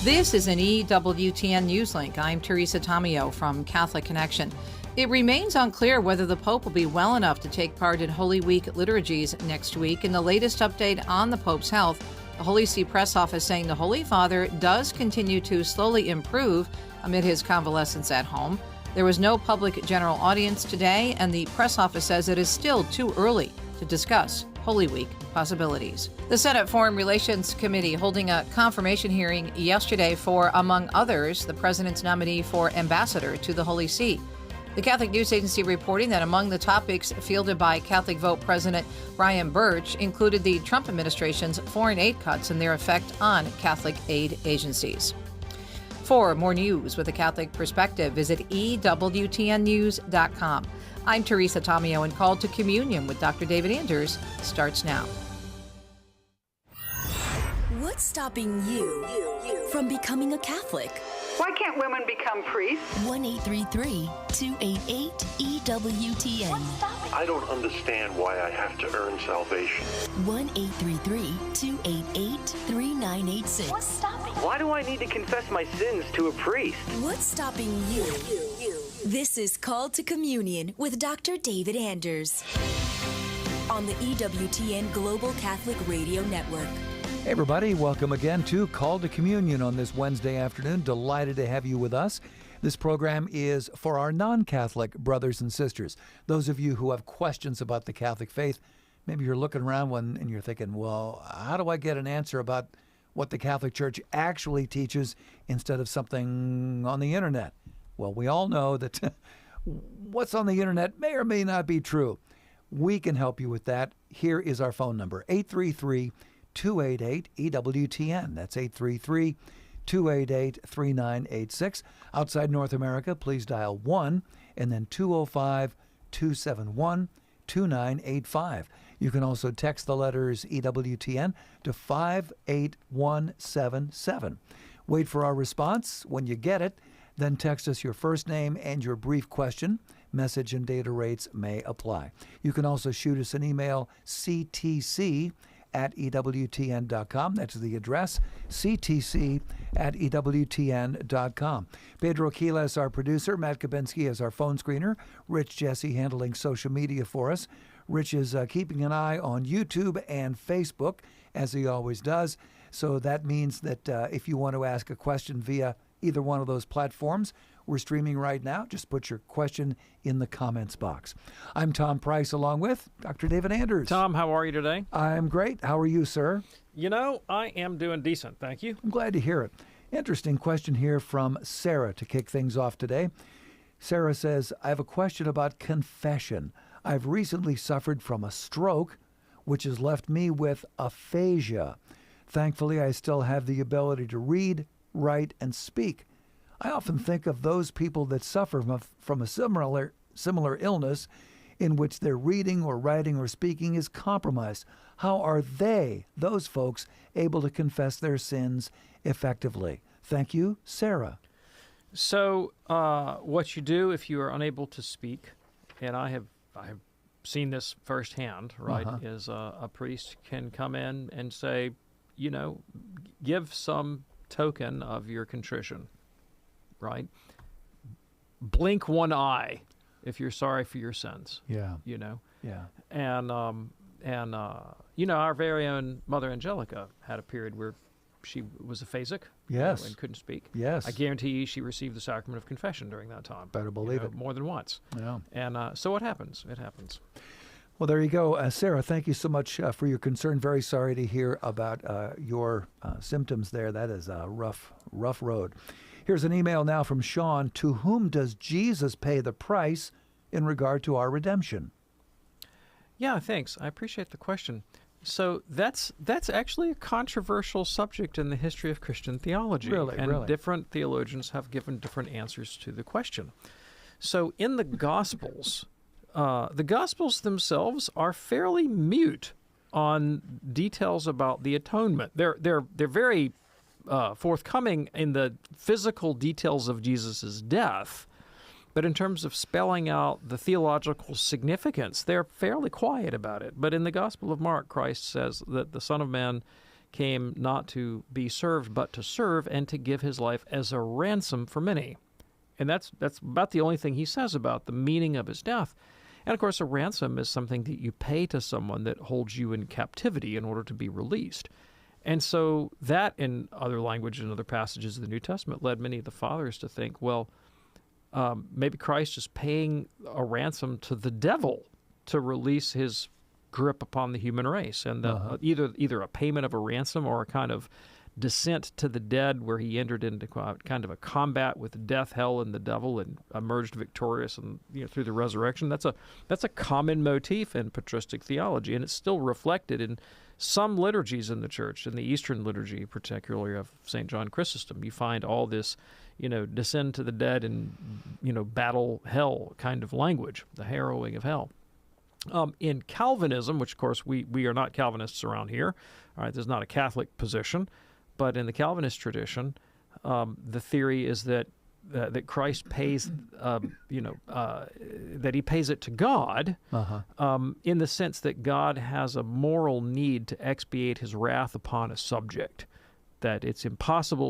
This is an EWTN Newslink. I'm Teresa Tomeo from Catholic Connection. It remains unclear whether the Pope will be well enough to take part in Holy Week liturgies next week. In the latest update on the Pope's health, the Holy See press office saying the Holy Father does continue to slowly improve amid his convalescence at home. There was no public general audience today, and the press office says it is still too early to discuss Holy Week possibilities. The Senate Foreign Relations Committee holding a confirmation hearing yesterday for, among others, the President's nominee for ambassador to the Holy See. The Catholic News Agency reporting that among the topics fielded by Catholic Vote President Brian Birch included the Trump administration's foreign aid cuts and their effect on Catholic aid agencies. For more news with a Catholic perspective, visit EWTNnews.com. I'm Teresa Tomeo, and Call to Communion with Dr. David Anders starts now. What's stopping you from becoming a Catholic? Why can't women become priests? 1-833-288-EWTN. I don't understand why I have to earn salvation. 1-833-288-3986. What's stopping? Why do I need to confess my sins to a priest? What's stopping you? This is Called to Communion with Dr. David Anders on the EWTN Global Catholic Radio Network. Hey everybody, welcome again to Call to Communion on this Wednesday afternoon. Delighted to have you with us. This program is for our non-Catholic brothers and sisters. Those of you who have questions about the Catholic faith, maybe you're looking around and you're thinking, well, how do I get an answer about what the Catholic Church actually teaches instead of something on the internet? Well, we all know that what's on the internet may or may not be true. We can help you with that. Here is our phone number, 833-288-EWTN. That's 833-288-3986. Outside North America, please dial 1 and then 205-271-2985. You can also text the letters EWTN to 58177. Wait for our response. When you get it, then text us your first name and your brief question. Message and data rates may apply. You can also shoot us an email, ctc@ewtn.com. That's the address, ctc@ewtn.com. Pedro Quiles, our producer. Matt Kabinski is our phone screener. Rich Jesse handling social media for us. Rich is keeping an eye on YouTube and Facebook, as he always does. So that means that if you want to ask a question via either one of those platforms, we're streaming right now. Just put your question in the comments box. I'm Tom Price along with Dr. David Anders. Tom, how are you today? I'm great. How are you, sir? You know, I am doing decent, thank you. I'm glad to hear it. Interesting question here from Sarah to kick things off today. Sarah says, I have a question about confession. I've recently suffered from a stroke, which has left me with aphasia. Thankfully, I still have the ability to read, write, and speak. I often think of those people that suffer from a similar illness in which their reading or writing or speaking is compromised. How are those folks, able to confess their sins effectively? Thank you, Sarah. So what you do if you are unable to speak, and I have seen this firsthand, right, is a priest can come in and say, give some token of your contrition, right? Blink one eye if you're sorry for your sins. Yeah. Yeah. And our very own Mother Angelica had a period where she was aphasic. Yes. And couldn't speak. Yes. I guarantee you she received the sacrament of confession during that time. Better believe it. More than once. Yeah. And so what happens? It happens. Well, there you go. Sarah, thank you so much for your concern. Very sorry to hear about your symptoms there. That is a rough road. Here's an email now from Sean. To whom does Jesus pay the price in regard to our redemption? Yeah, thanks. I appreciate the question. So that's actually a controversial subject in the history of Christian theology. Really? Different theologians have given different answers to the question. So in the Gospels, themselves are fairly mute on details about the atonement. They're very forthcoming in the physical details of Jesus' death, but in terms of spelling out the theological significance, they're fairly quiet about it. But in the Gospel of Mark, Christ says that the Son of Man came not to be served, but to serve, and to give his life as a ransom for many. And that's about the only thing he says about the meaning of his death. And, of course, a ransom is something that you pay to someone that holds you in captivity in order to be released. And so that, in other language and other passages of the New Testament, led many of the fathers to think, well, maybe Christ is paying a ransom to the devil to release his grip upon the human race. And either a payment of a ransom or a kind of descent to the dead, where he entered into kind of a combat with death, hell, and the devil, and emerged victorious, and through the resurrection. That's a common motif in patristic theology, and it's still reflected in some liturgies in the church. In the Eastern liturgy, particularly of St. John Chrysostom, you find all this, descend to the dead and battle hell kind of language, the harrowing of hell. In Calvinism, which of course we are not Calvinists around here, all right, this is not a Catholic position. But in the Calvinist tradition, the theory is that Christ pays, that he pays it to God, in the sense that God has a moral need to expiate his wrath upon a subject. That it's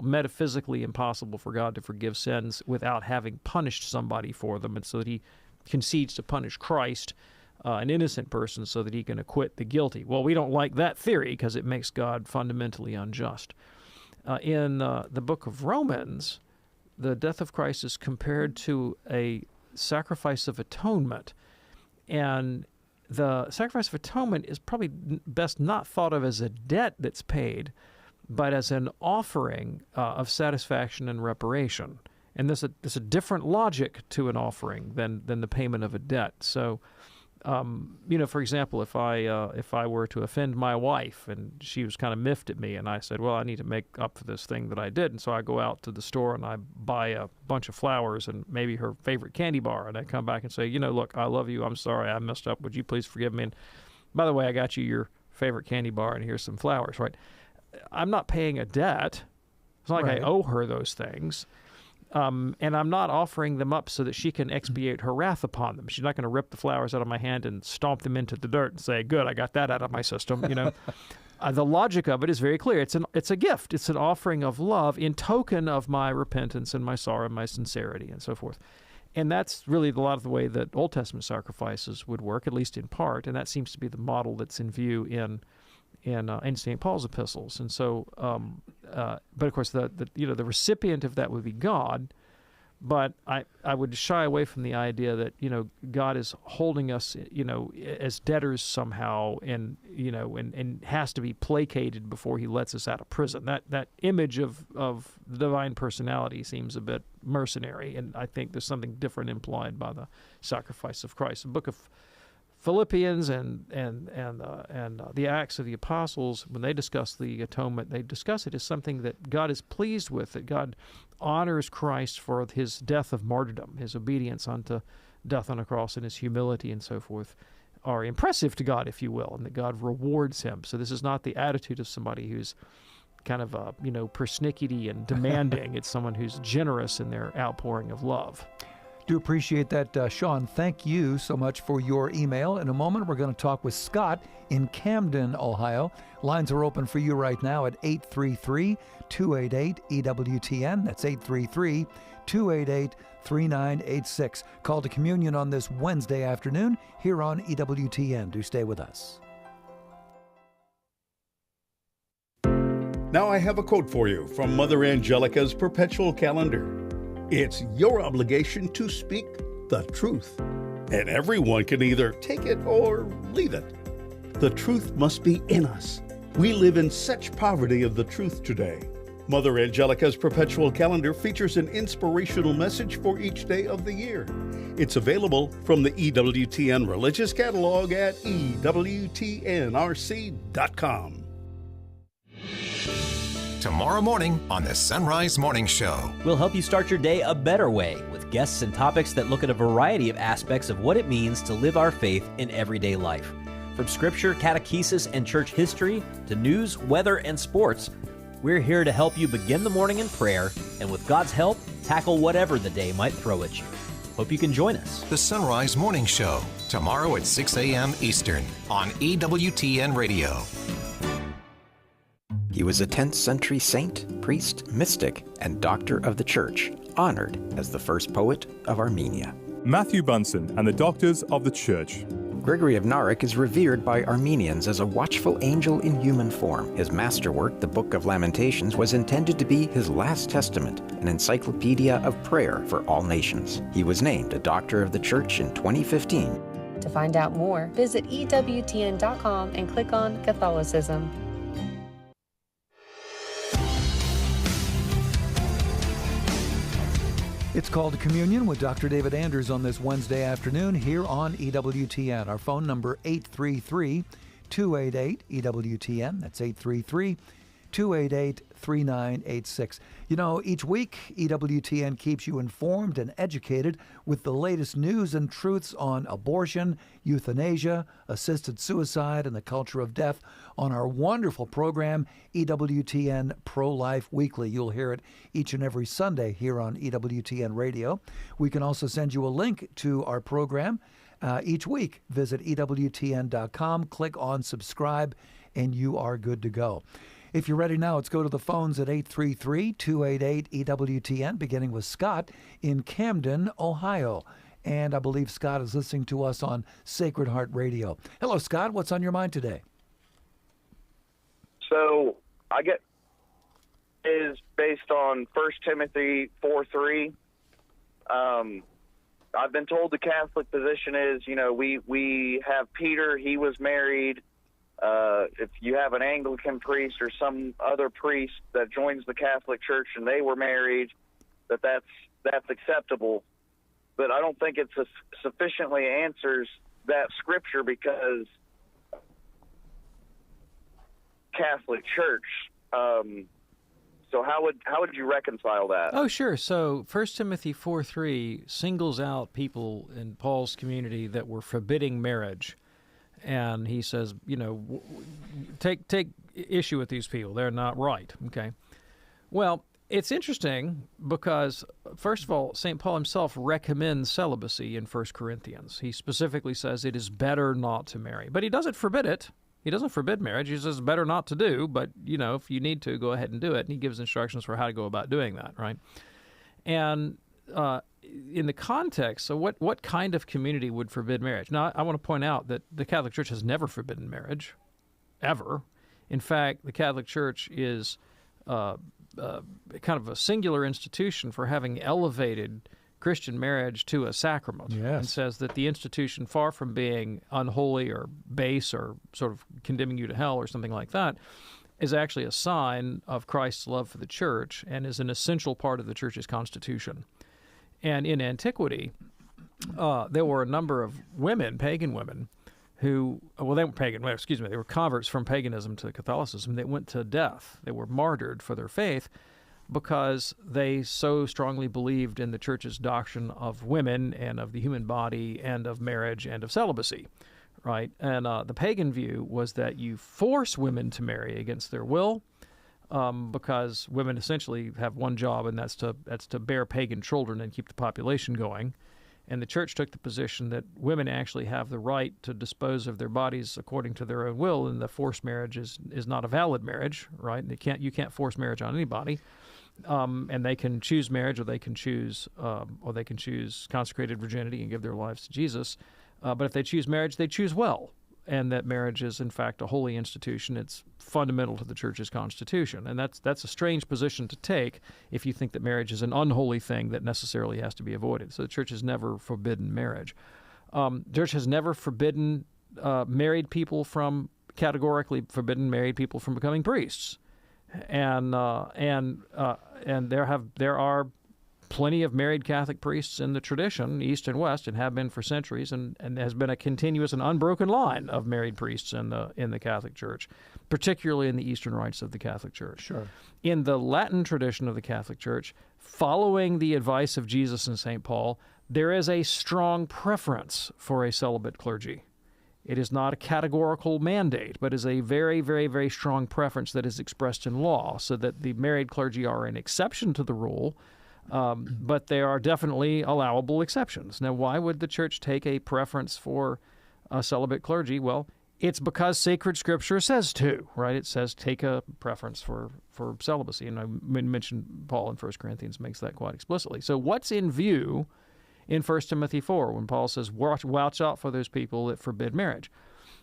metaphysically impossible for God to forgive sins without having punished somebody for them, and so that he concedes to punish Christ, an innocent person, so that he can acquit the guilty. Well, we don't like that theory because it makes God fundamentally unjust. In the book of Romans, the death of Christ is compared to a sacrifice of atonement. And the sacrifice of atonement is probably best not thought of as a debt that's paid, but as an offering of satisfaction and reparation. And there's a different logic to an offering than the payment of a debt. So, for example, if I were to offend my wife and she was kind of miffed at me, and I said, well, I need to make up for this thing that I did, and so I go out to the store and I buy a bunch of flowers and maybe her favorite candy bar, and I come back and say, look, I love you, I'm sorry, I messed up, would you please forgive me? And by the way, I got you your favorite candy bar, and here's some flowers, right? I'm not paying a debt. It's not like I owe her those things. And I'm not offering them up so that she can expiate her wrath upon them. She's not going to rip the flowers out of my hand and stomp them into the dirt and say, good, I got that out of my system. The logic of it is very clear. It's a gift. It's an offering of love in token of my repentance and my sorrow and my sincerity and so forth. And that's really a lot of the way that Old Testament sacrifices would work, at least in part. And that seems to be the model that's in view in St. Paul's epistles. And so, but of course, the recipient of that would be God. But I would shy away from the idea that God is holding us as debtors somehow, and has to be placated before he lets us out of prison. That image of the divine personality seems a bit mercenary, and I think there's something different implied by the sacrifice of Christ. The book of Philippians and the Acts of the Apostles, when they discuss the atonement, they discuss it as something that God is pleased with, that God honors Christ for his death of martyrdom, his obedience unto death on a cross, and his humility and so forth are impressive to God, if you will, and that God rewards him. So this is not the attitude of somebody who's kind of persnickety and demanding. It's someone who's generous in their outpouring of love. Do appreciate that, Sean. Thank you so much for your email. In a moment, we're going to talk with Scott in Camden, Ohio. Lines are open for you right now at 833-288-EWTN. That's 833-288-3986. Call to communion on this Wednesday afternoon here on EWTN. Do stay with us. Now I have a quote for you from Mother Angelica's Perpetual Calendar. It's your obligation to speak the truth, and everyone can either take it or leave it. The truth must be in us. We live in such poverty of the truth today. Mother Angelica's Perpetual Calendar features an inspirational message for each day of the year. It's available from the EWTN Religious Catalog at EWTNRC.com. Tomorrow morning on the Sunrise Morning Show. We'll help you start your day a better way with guests and topics that look at a variety of aspects of what it means to live our faith in everyday life. From scripture, catechesis, and church history to news, weather, and sports, we're here to help you begin the morning in prayer and with God's help, tackle whatever the day might throw at you. Hope you can join us. The Sunrise Morning Show, tomorrow at 6 a.m. Eastern on EWTN Radio. He was a 10th century saint, priest, mystic, and doctor of the Church, honored as the first poet of Armenia. Matthew Bunsen and the Doctors of the Church. Gregory of Narek is revered by Armenians as a watchful angel in human form. His masterwork, the Book of Lamentations, was intended to be his last testament, an encyclopedia of prayer for all nations. He was named a Doctor of the Church in 2015. To find out more, visit EWTN.com and click on Catholicism. It's Called to Communion with Dr. David Anders on this Wednesday afternoon here on EWTN. Our phone number 833-288-EWTN. That's 833-288-3986. You know, each week EWTN keeps you informed and educated with the latest news and truths on abortion, euthanasia, assisted suicide, and the culture of death on our wonderful program, EWTN Pro-Life Weekly. You'll hear it each and every Sunday here on EWTN Radio. We can also send you a link to our program each week. Visit EWTN.com, click on subscribe, and you are good to go. If you're ready now, let's go to the phones at 833-288-EWTN, beginning with Scott in Camden, Ohio. And I believe Scott is listening to us on Sacred Heart Radio. Hello, Scott. What's on your mind today? So I get is based on 1 Timothy 4:3. I've been told the Catholic position is, we have Peter, he was married. If you have an Anglican priest or some other priest that joins the Catholic Church and they were married, that's acceptable. But I don't think it sufficiently answers that scripture, because Catholic Church. So how would you reconcile that? Oh, sure. So 1 Timothy 4:3 singles out people in Paul's community that were forbidding marriage. And he says, take issue with these people. They're not right. Okay. Well, it's interesting because, first of all, St. Paul himself recommends celibacy in 1 Corinthians. He specifically says it is better not to marry. But he doesn't forbid it. He doesn't forbid marriage. He says it's better not to do, but, if you need to, go ahead and do it. And he gives instructions for how to go about doing that, right? And in the context, so what kind of community would forbid marriage? Now, I want to point out that the Catholic Church has never forbidden marriage, ever. In fact, the Catholic Church is kind of a singular institution for having elevated Christian marriage to a sacrament, and says that the institution, far from being unholy or base or sort of condemning you to hell or something like that, is actually a sign of Christ's love for the Church and is an essential part of the Church's constitution. And in antiquity, there were a number of women, pagan women, who, they weren't pagan, they were converts from paganism to Catholicism. They went to death. They were martyred for their faith because they so strongly believed in the Church's doctrine of women and of the human body and of marriage and of celibacy, right? And the pagan view was that you force women to marry against their will, because women essentially have one job, and that's to bear pagan children and keep the population going. And the Church took the position that women actually have the right to dispose of their bodies according to their own will, and the forced marriage is not a valid marriage, right? You can't force marriage on anybody, and they can choose marriage, or they can choose consecrated virginity and give their lives to Jesus. But if they choose marriage, they choose well, and that marriage is in fact a holy institution. It's fundamental to the Church's constitution, and that's a strange position to take if you think that marriage is an unholy thing that necessarily has to be avoided. So the Church has never forbidden marriage. The Church has never forbidden categorically forbidden married people from becoming priests, and there are plenty of married Catholic priests in the tradition, East and West, and have been for centuries, and there has been a continuous and unbroken line of married priests in the Catholic Church, particularly in the Eastern rites of the Catholic Church. Sure. In the Latin tradition of the Catholic Church, following the advice of Jesus and St. Paul, there is a strong preference for a celibate clergy. It is not a categorical mandate, but is a very, very, very strong preference that is expressed in law, so that the married clergy are an exception to the rule, but there are definitely allowable exceptions. Now, why would the Church take a preference for celibate clergy? Well, It's because sacred Scripture says to, right? It says take a preference for celibacy. And I mentioned Paul in 1 Corinthians makes that quite explicitly. So what's in view in 1 Timothy 4 when Paul says, watch out for those people that forbid marriage?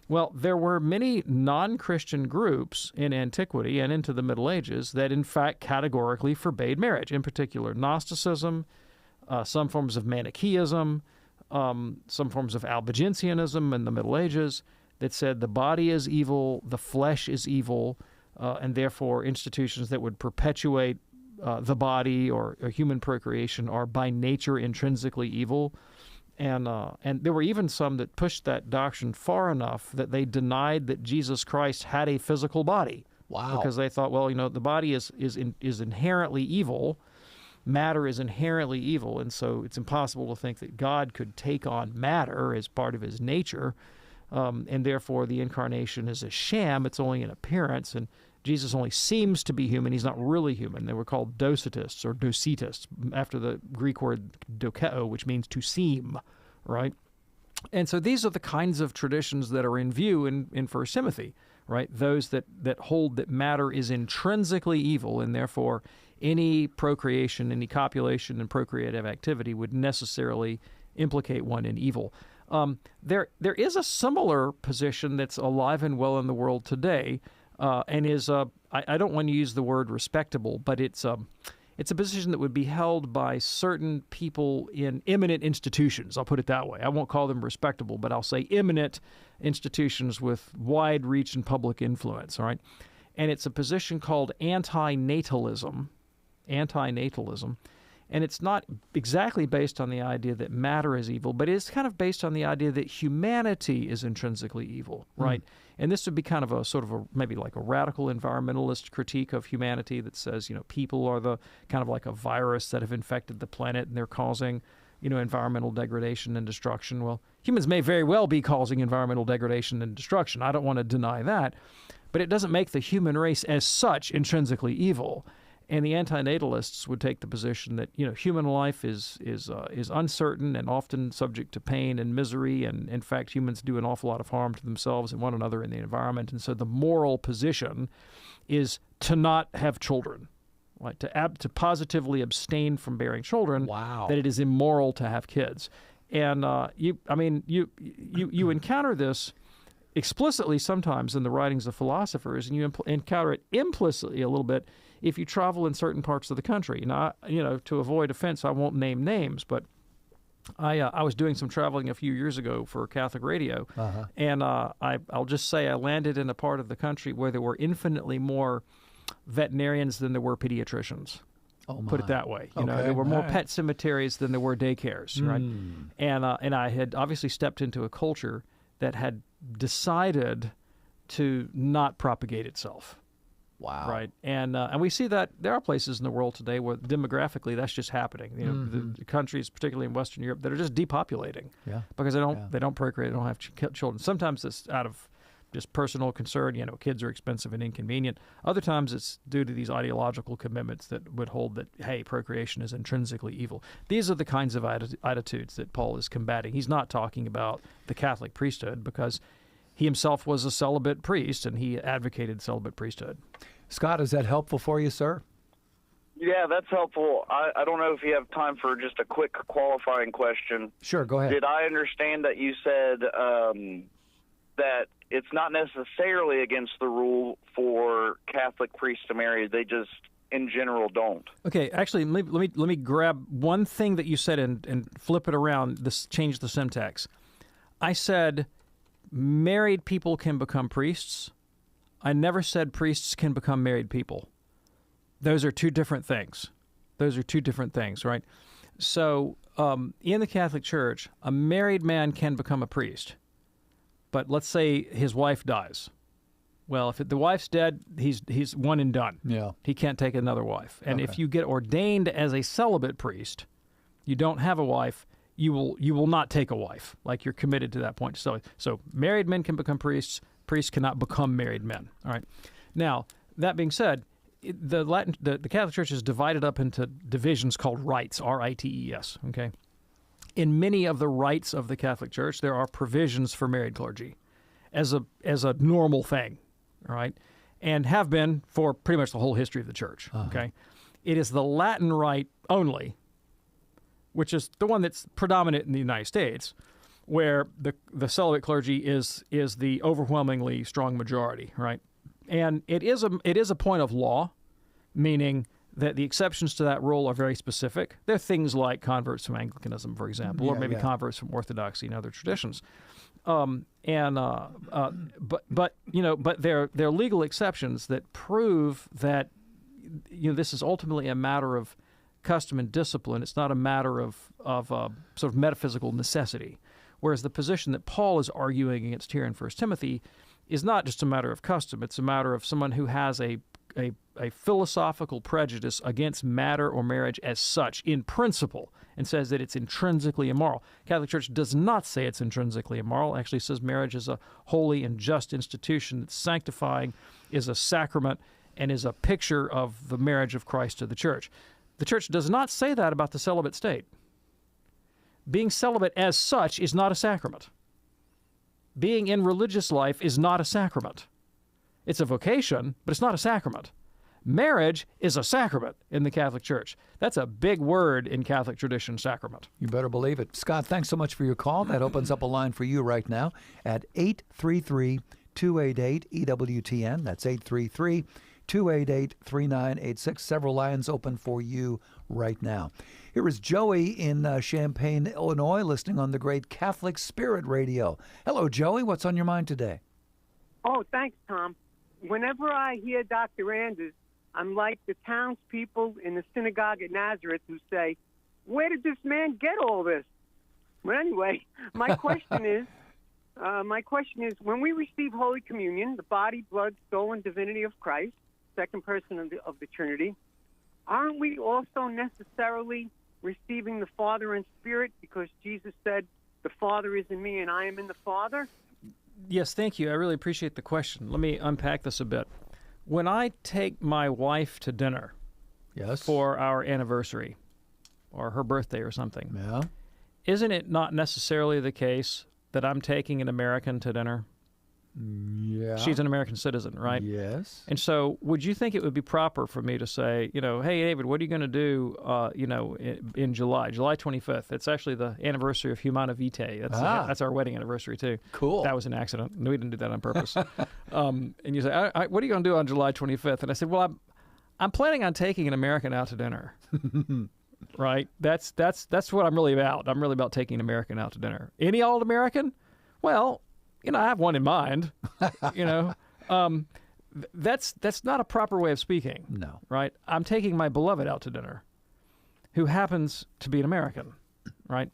Well, there were many non-Christian groups in antiquity and into the Middle Ages that in fact categorically forbade marriage, in particular Gnosticism, some forms of Manichaeism, some forms of Albigensianism in the Middle Ages, that said the body is evil, the flesh is evil, and therefore institutions that would perpetuate the body or human procreation are by nature intrinsically evil. And there were even some that pushed that doctrine far enough that they denied that Jesus Christ had a physical body. Wow. Because they thought, well, the body is inherently evil. Matter is inherently evil, and so it's impossible to think that God could take on matter as part of his nature. And therefore the incarnation is a sham. It's only an appearance, and Jesus only seems to be human. He's not really human. They were called docetists or docetists, after the Greek word dokeo, which means to seem, right? And so these are the kinds of traditions that are in view in 1 Timothy, right? Those that hold that matter is intrinsically evil, and therefore any procreation, any copulation and procreative activity would necessarily implicate one in evil. There is a similar position that's alive and well in the world today, and is I don't want to use the word respectable, but it's a position that would be held by certain people in eminent institutions. I'll put it that way. I won't call them respectable, but I'll say eminent institutions with wide reach and public influence. All right, and it's a position called antinatalism. And it's not exactly based on the idea that matter is evil, but it's kind of based on the idea that humanity is intrinsically evil, right? And this would be kind of a sort of maybe like a radical environmentalist critique of humanity that says, people are the kind of like a virus that have infected the planet and they're causing, environmental degradation and destruction. Well, humans may very well be causing environmental degradation and destruction. I don't want to deny that, but it doesn't make the human race as such intrinsically evil. And the antinatalists would take the position that human life is uncertain and often subject to pain and misery, and in fact humans do an awful lot of harm to themselves and one another in the environment. And so the moral position is to not have children, right? To positively abstain from bearing children. Wow. That it is immoral to have kids, and you encounter this explicitly sometimes in the writings of philosophers, and you encounter it implicitly a little bit if you travel in certain parts of the country. Now, to avoid offense, I won't name names, but I was doing some traveling a few years ago for Catholic radio, and I'll just say I landed in a part of the country where there were infinitely more veterinarians than there were pediatricians. Put it that way. There were more pet cemeteries than there were daycares, right? And I had obviously stepped into a culture that had decided to not propagate itself. Wow. Right. And we see that there are places in the world today where demographically that's just happening. The countries, particularly in Western Europe, that are just depopulating because they don't procreate, they don't have children. Sometimes it's out of just personal concern. Kids are expensive and inconvenient. Other times it's due to these ideological commitments that would hold that, hey, procreation is intrinsically evil. These are the kinds of attitudes that Paul is combating. He's not talking about the Catholic priesthood because he himself was a celibate priest and he advocated celibate priesthood. Scott, is that helpful for you, sir? Yeah, that's helpful. I don't know if you have time for just a quick qualifying question. Sure, go ahead. Did I understand that you said that it's not necessarily against the rule for Catholic priests to marry? They just, in general, don't. Okay, actually, let me grab one thing that you said and flip it around. Change the syntax. I said married people can become priests. I never said priests can become married people. Those are two different things. Right? So in the Catholic Church, a married man can become a priest. But let's say his wife dies. Well, if the wife's dead, he's one and done. Yeah. He can't take another wife. And if you get ordained as a celibate priest, you don't have a wife, you will not take a wife. Like you're committed to that point. So married men can become priests. Priests cannot become married men. All right. Now, that being said, the Catholic Church is divided up into divisions called rites, R-I-T-E-S. Okay. In many of the rites of the Catholic Church, there are provisions for married clergy. as a normal thing, all right, and have been for pretty much the whole history of the church. Okay, it is the Latin rite only, which is the one that's predominant in the United States, where the celibate clergy is the overwhelmingly strong majority, right? And it is a point of law, meaning that the exceptions to that rule are very specific. They're things like converts from Anglicanism, for example, or maybe converts from Orthodoxy and other traditions. But they're legal exceptions that prove that this is ultimately a matter of custom and discipline. It's not a matter of sort of metaphysical necessity. Whereas the position that Paul is arguing against here in 1 Timothy is not just a matter of custom. It's a matter of someone who has a philosophical prejudice against matter or marriage as such in principle and says that it's intrinsically immoral. Catholic Church does not say it's intrinsically immoral. It actually says marriage is a holy and just institution that's sanctifying, is a sacrament, and is a picture of the marriage of Christ to the church. The church does not say that about the celibate state. Being celibate as such is not a sacrament. Being in religious life is not a sacrament. It's a vocation, but it's not a sacrament. Marriage is a sacrament in the Catholic Church. That's a big word in Catholic tradition, sacrament. You better believe it. Scott, thanks so much for your call. That opens up a line for you right now at 833-288-EWTN. That's 833-288-3986. Several lines open for you right now. Here is Joey in Champaign, Illinois, listening on the great Catholic Spirit Radio. Hello, Joey. What's on your mind today? Oh, thanks, Tom. Whenever I hear Dr. Anders, I'm like the townspeople in the synagogue at Nazareth who say, where did this man get all this? But anyway, my question is, when we receive Holy Communion, the body, blood, soul, and divinity of Christ, second person of the Trinity, aren't we also necessarily receiving the Father and Spirit because Jesus said, the Father is in me and I am in the Father? Yes, thank you. I really appreciate the question. Let me unpack this a bit. When I take my wife to dinner for our anniversary or her birthday or something, isn't it not necessarily the case that I'm taking an American to dinner? Yeah. She's an American citizen, right? Yes. And so would you think it would be proper for me to say, hey, David, what are you going to do, in July 25th? It's actually the anniversary of Humana Vitae. That's our wedding anniversary, too. Cool. That was an accident. No, we didn't do that on purpose. And you say, what are you going to do on July 25th? And I said, well, I'm planning on taking an American out to dinner. Right? That's what I'm really about. I'm really about taking an American out to dinner. Any old American? Well, I have one in mind, that's not a proper way of speaking. No. Right? I'm taking my beloved out to dinner, who happens to be an American, right?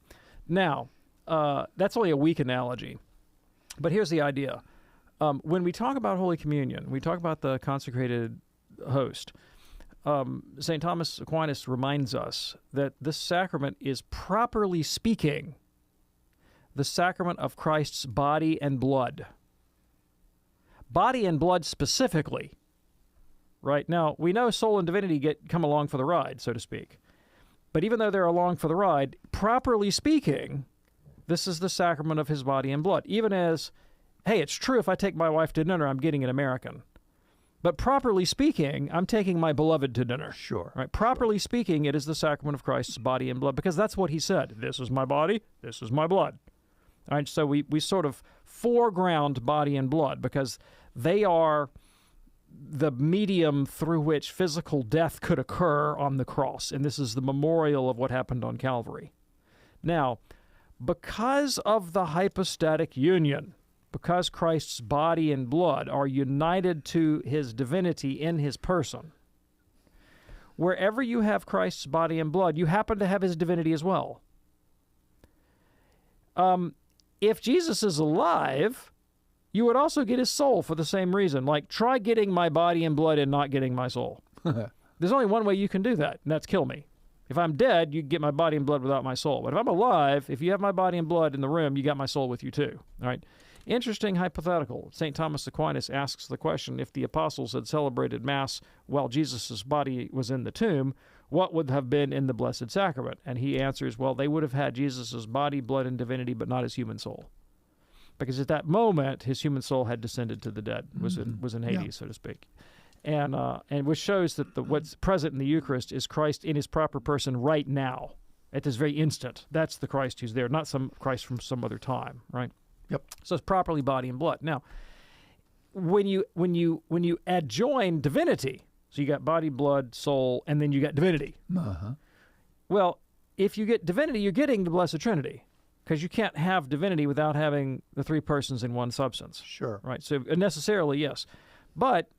Now, that's only a weak analogy, but here's the idea. When we talk about Holy Communion, we talk about the consecrated host. St. Thomas Aquinas reminds us that this sacrament is, properly speaking, the sacrament of Christ's body and blood. Body and blood specifically. Right? Now, we know soul and divinity come along for the ride, so to speak. But even though they're along for the ride, properly speaking, this is the sacrament of his body and blood. Even as, hey, it's true if I take my wife to dinner, I'm getting an American. But properly speaking, I'm taking my beloved to dinner. Sure. Right? Properly speaking, it is the sacrament of Christ's body and blood, because that's what he said. This is my body, this is my blood. All right, so we sort of foreground body and blood because they are the medium through which physical death could occur on the cross, and this is the memorial of what happened on Calvary. Now, because of the hypostatic union, because Christ's body and blood are united to his divinity in his person, wherever you have Christ's body and blood, you happen to have his divinity as well. If Jesus is alive, you would also get his soul for the same reason. Like, try getting my body and blood and not getting my soul. There's only one way you can do that, and that's kill me. If I'm dead, you get my body and blood without my soul. But if I'm alive, if you have my body and blood in the room, you got my soul with you too. All right? Interesting hypothetical. St. Thomas Aquinas asks the question, if the apostles had celebrated Mass while Jesus' body was in the tomb, what would have been in the Blessed Sacrament? And he answers, well, they would have had Jesus' body, blood, and divinity, but not his human soul. because at that moment his human soul had descended to the dead, was in Hades, so to speak. And which shows that what's present in the Eucharist is Christ in his proper person right now, at this very instant. That's the Christ who's there, not some Christ from some other time, right? Yep. So it's properly body and blood. Now, when you adjoin divinity, so you got body, blood, soul, and then you got divinity. Uh-huh. Well, if you get divinity, you're getting the Blessed Trinity, because you can't have divinity without having the three persons in one substance. Sure. Right. So necessarily, yes. But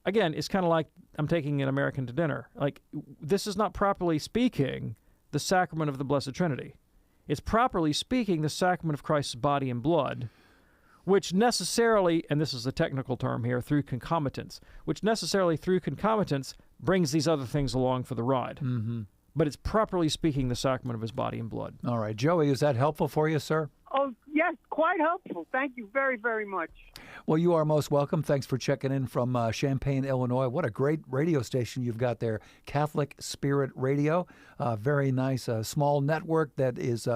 again, it's kind of like I'm taking an American to dinner. Like, this is not properly speaking the sacrament of the Blessed Trinity. It's properly speaking the sacrament of Christ's body and blood, which necessarily, and this is the technical term here, through concomitance, which necessarily through concomitance brings these other things along for the ride. Mm-hmm. But it's properly speaking the sacrament of his body and blood. All right. Joey, is that helpful for you, sir? Oh, yes, quite helpful. Thank you very, very much. Well, you are most welcome. Thanks for checking in from Champaign, Illinois. What a great radio station you've got there, Catholic Spirit Radio. Very nice, small network that is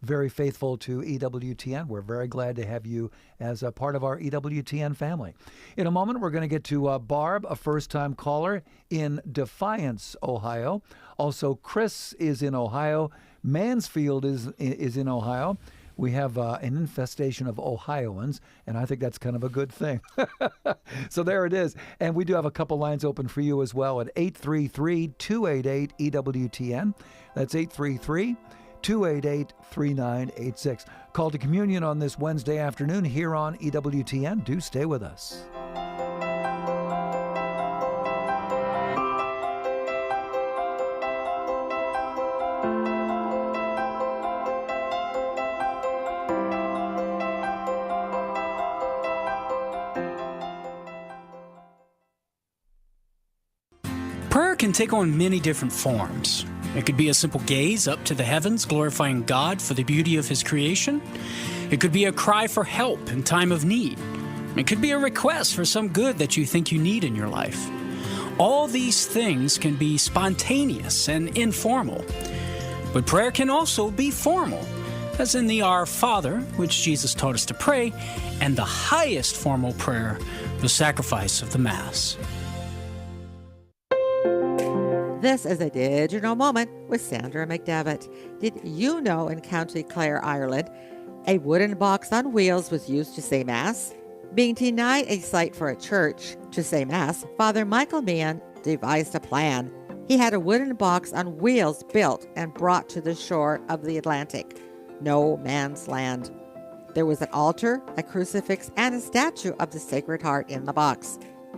very faithful to EWTN. We're very glad to have you as a part of our EWTN family. In a moment, we're going to get to Barb, a first-time caller in Defiance, Ohio. Also, Chris is in Ohio. Mansfield is in Ohio. We have an infestation of Ohioans, and I think that's kind of a good thing. So there it is. And we do have a couple lines open for you as well at 833-288-EWTN. That's 833-288-3986. Call to communion on this Wednesday afternoon here on EWTN. Do stay with us. Prayer can take on many different forms. It could be a simple gaze up to the heavens, glorifying God for the beauty of His creation. It could be a cry for help in time of need. It could be a request for some good that you think you need in your life. All these things can be spontaneous and informal. But prayer can also be formal, as in the Our Father, which Jesus taught us to pray, and the highest formal prayer, the sacrifice of the Mass. This is a Did You Know moment with Sandra McDevitt. Did you know in County Clare, Ireland, a wooden box on wheels was used to say Mass? Being denied a site for a church to say Mass, Father Michael Meehan devised a plan. He had a wooden box on wheels built and brought to the shore of the Atlantic. No man's land. There was an altar, a crucifix, and a statue of the Sacred Heart in the box.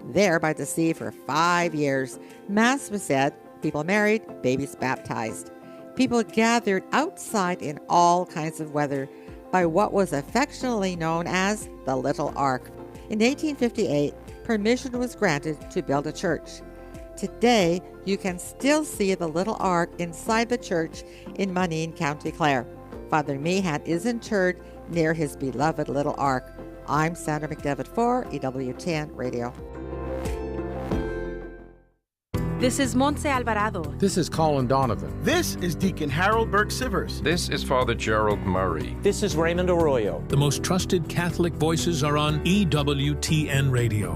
There by the sea for 5 years, Mass was said, people married, babies baptized. People gathered outside in all kinds of weather by what was affectionately known as the Little Ark. In 1858, permission was granted to build a church. Today, you can still see the Little Ark inside the church in Moneen, County Clare. Father Meehan is interred near his beloved Little Ark. I'm Sandra McDevitt for EWTN Radio. This is Montse Alvarado. This is Colin Donovan. This is Deacon Harold Burke-Sivers. This is Father Gerald Murray. This is Raymond Arroyo. The most trusted Catholic voices are on EWTN Radio.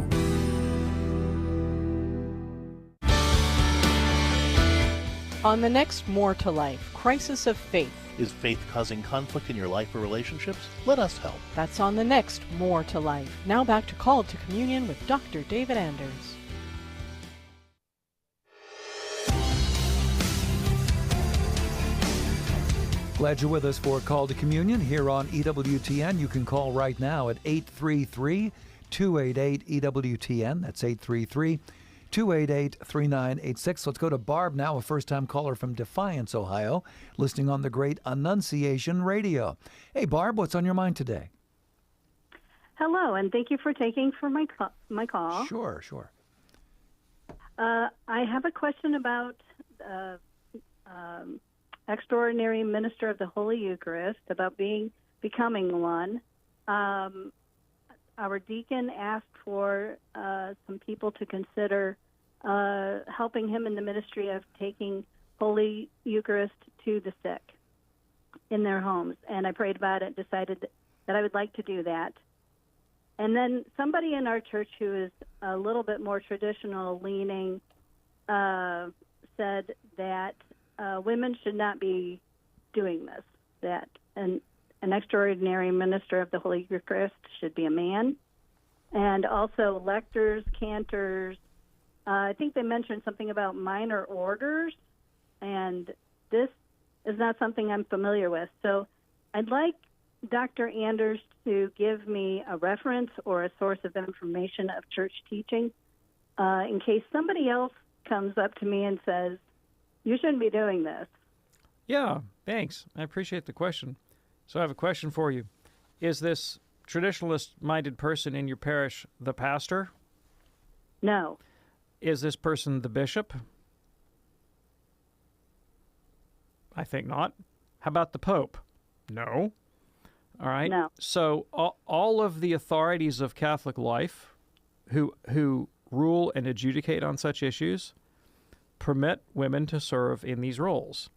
On the next More to Life, Crisis of Faith. Is faith causing conflict in your life or relationships? Let us help. That's on the next More to Life. Now back to Call to Communion with Dr. David Anders. Glad you're with us for Call to Communion here on EWTN. You can call right now at 833-288-EWTN. That's 833-288-3986. Let's go to Barb now, a first-time caller from Defiance, Ohio, listening on the great Annunciation Radio. Hey, Barb, what's on your mind today? Hello, and thank you for taking my call. Sure. I have a question about extraordinary minister of the Holy Eucharist, about becoming one. Our deacon asked for some people to consider helping him in the ministry of taking Holy Eucharist to the sick in their homes. And I prayed about it, decided that I would like to do that. And then somebody in our church who is a little bit more traditional leaning said that women should not be doing this, that an extraordinary minister of the Holy Eucharist should be a man, and also lectors, cantors. I think they mentioned something about minor orders, and this is not something I'm familiar with. So I'd like Dr. Anders to give me a reference or a source of information of church teaching in case somebody else comes up to me and says, you shouldn't be doing this. Yeah, thanks. I appreciate the question. So I have a question for you. Is this traditionalist-minded person in your parish the pastor? No. Is this person the bishop? I think not. How about the Pope? No. All right. No. So all of the authorities of Catholic life who rule and adjudicate on such issues permit women to serve in these roles.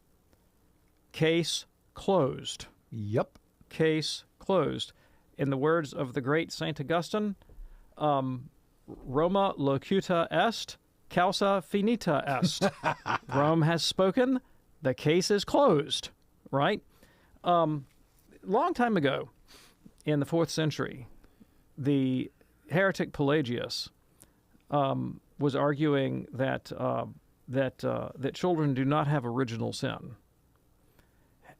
Case closed. Yep. Case closed. In the words of the great Saint Augustine, Roma locuta est, causa finita est. Rome has spoken, the case is closed, right? Long time ago, in the 4th century, the heretic Pelagius was arguing that children do not have original sin.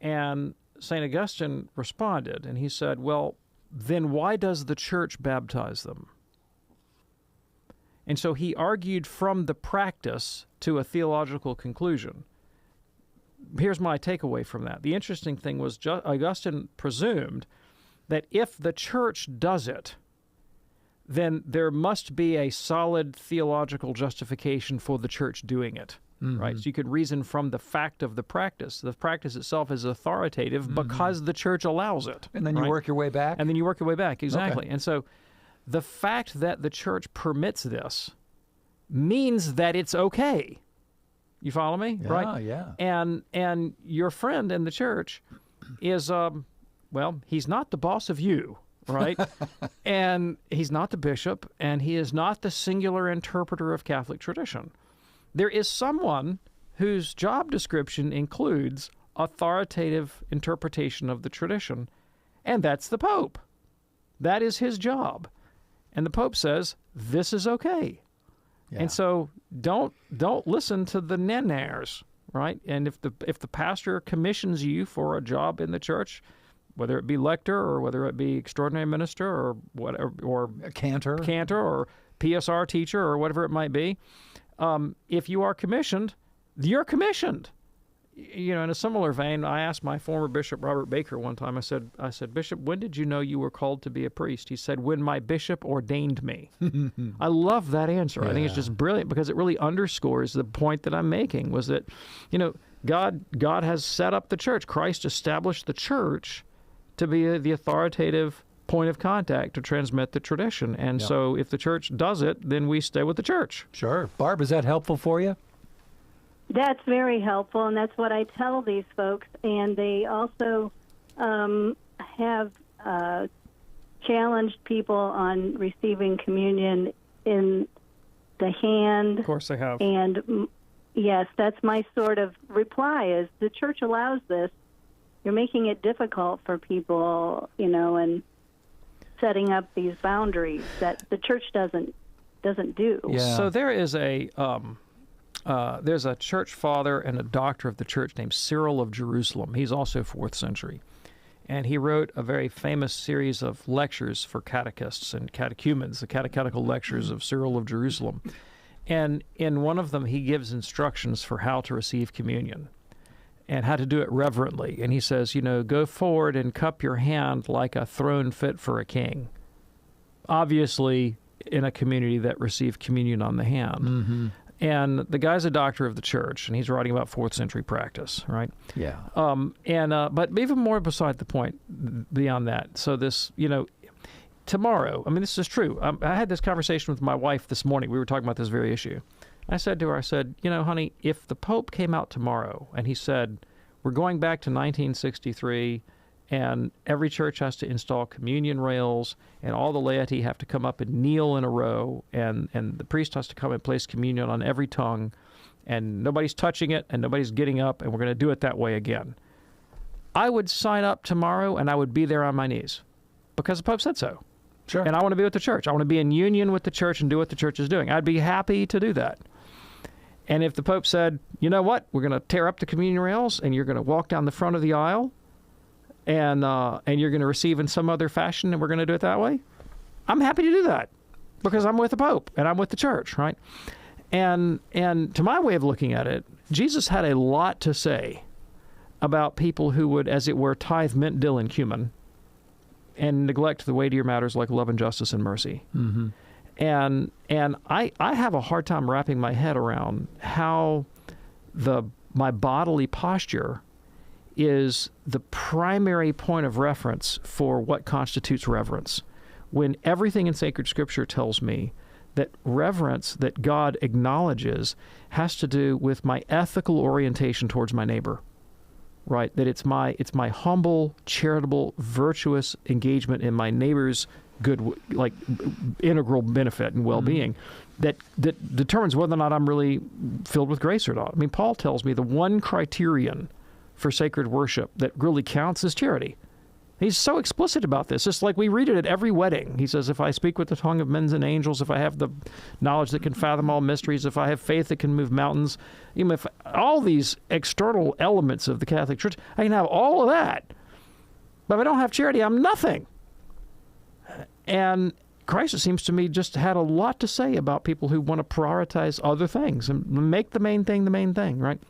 And St. Augustine responded, and he said, well, then why does the church baptize them? And so he argued from the practice to a theological conclusion. Here's my takeaway from that. The interesting thing was Augustine presumed that if the church does it, then there must be a solid theological justification for the church doing it. Mm-hmm. Right? So you could reason from the fact of the practice. The practice itself is authoritative because the church allows it. And then you work your way back? And then you work your way back, exactly. Okay. And so the fact that the church permits this means that it's okay. You follow me? Yeah, right? Yeah. And your friend in the church is, well, he's not the boss of you, right? And he's not the bishop, and he is not the singular interpreter of Catholic tradition. There is someone whose job description includes authoritative interpretation of the tradition, and that's the Pope. That is his job. And the Pope says, this is okay. Yeah. And so don't listen to the nenaires, right? And if the pastor commissions you for a job in the church, whether it be lector or whether it be extraordinary minister or whatever, or a cantor or PSR teacher or whatever it might be, if you are commissioned, you're commissioned. You know, in a similar vein, I asked my former bishop, Robert Baker, one time, I said, Bishop, when did you know you were called to be a priest? He said, when my bishop ordained me. I love that answer. Yeah. I think it's just brilliant because it really underscores the point that I'm making, was that, you know, God has set up the church. Christ established the church to be the authoritative point of contact to transmit the tradition. And so if the church does it, then we stay with the church. Sure. Barb, is that helpful for you? That's very helpful, and that's what I tell these folks. And they also have challenged people on receiving communion in the hand. Of course they have. And yes, that's my sort of reply is the church allows this. You're making it difficult for people, you know, and setting up these boundaries that the church doesn't do. Yeah. So there is there's a church father and a doctor of the church named Cyril of Jerusalem. He's also 4th century. And he wrote a very famous series of lectures for catechists and catechumens, the catechetical lectures of Cyril of Jerusalem. And in one of them, he gives instructions for how to receive communion and how to do it reverently. And he says, you know, go forward and cup your hand like a throne fit for a king. Obviously, in a community that received communion on the hand. Mm-hmm. And the guy's a doctor of the church, and he's writing about 4th century practice, right? Yeah. But even more beside the point beyond that. So this, you know, tomorrow, I mean, this is true. I had this conversation with my wife this morning. We were talking about this very issue. I said to her, you know, honey, if the Pope came out tomorrow and he said, we're going back to 1963 and every church has to install communion rails, and all the laity have to come up and kneel in a row, and the priest has to come and place communion on every tongue, and nobody's touching it, and nobody's getting up, and we're going to do it that way again. I would sign up tomorrow, and I would be there on my knees, because the Pope said so. Sure. And I want to be with the church. I want to be in union with the church and do what the church is doing. I'd be happy to do that. And if the Pope said, you know what, we're going to tear up the communion rails, and you're going to walk down the front of the aisle, and you're going to receive in some other fashion, and we're going to do it that way, I'm happy to do that, because I'm with the Pope and I'm with the church, right? And to my way of looking at it, Jesus had a lot to say about people who would, as it were, tithe mint, dill, and cumin, and neglect the weightier matters like love and justice and mercy. Mm-hmm. And I have a hard time wrapping my head around how my bodily posture is the primary point of reference for what constitutes reverence, when everything in sacred scripture tells me that reverence that God acknowledges has to do with my ethical orientation towards my neighbor, right? That it's my humble, charitable, virtuous engagement in my neighbor's good, like integral benefit and well-being, that determines whether or not I'm really filled with grace or not. I mean, Paul tells me the one criterion for sacred worship that really counts is charity. He's so explicit about this. Just like we read it at every wedding. He says, if I speak with the tongue of men and angels, if I have the knowledge that can fathom all mysteries, if I have faith that can move mountains, even if all these external elements of the Catholic Church, I can have all of that. But if I don't have charity, I'm nothing. And Christ, it seems to me, just had a lot to say about people who want to prioritize other things and make the main thing, right?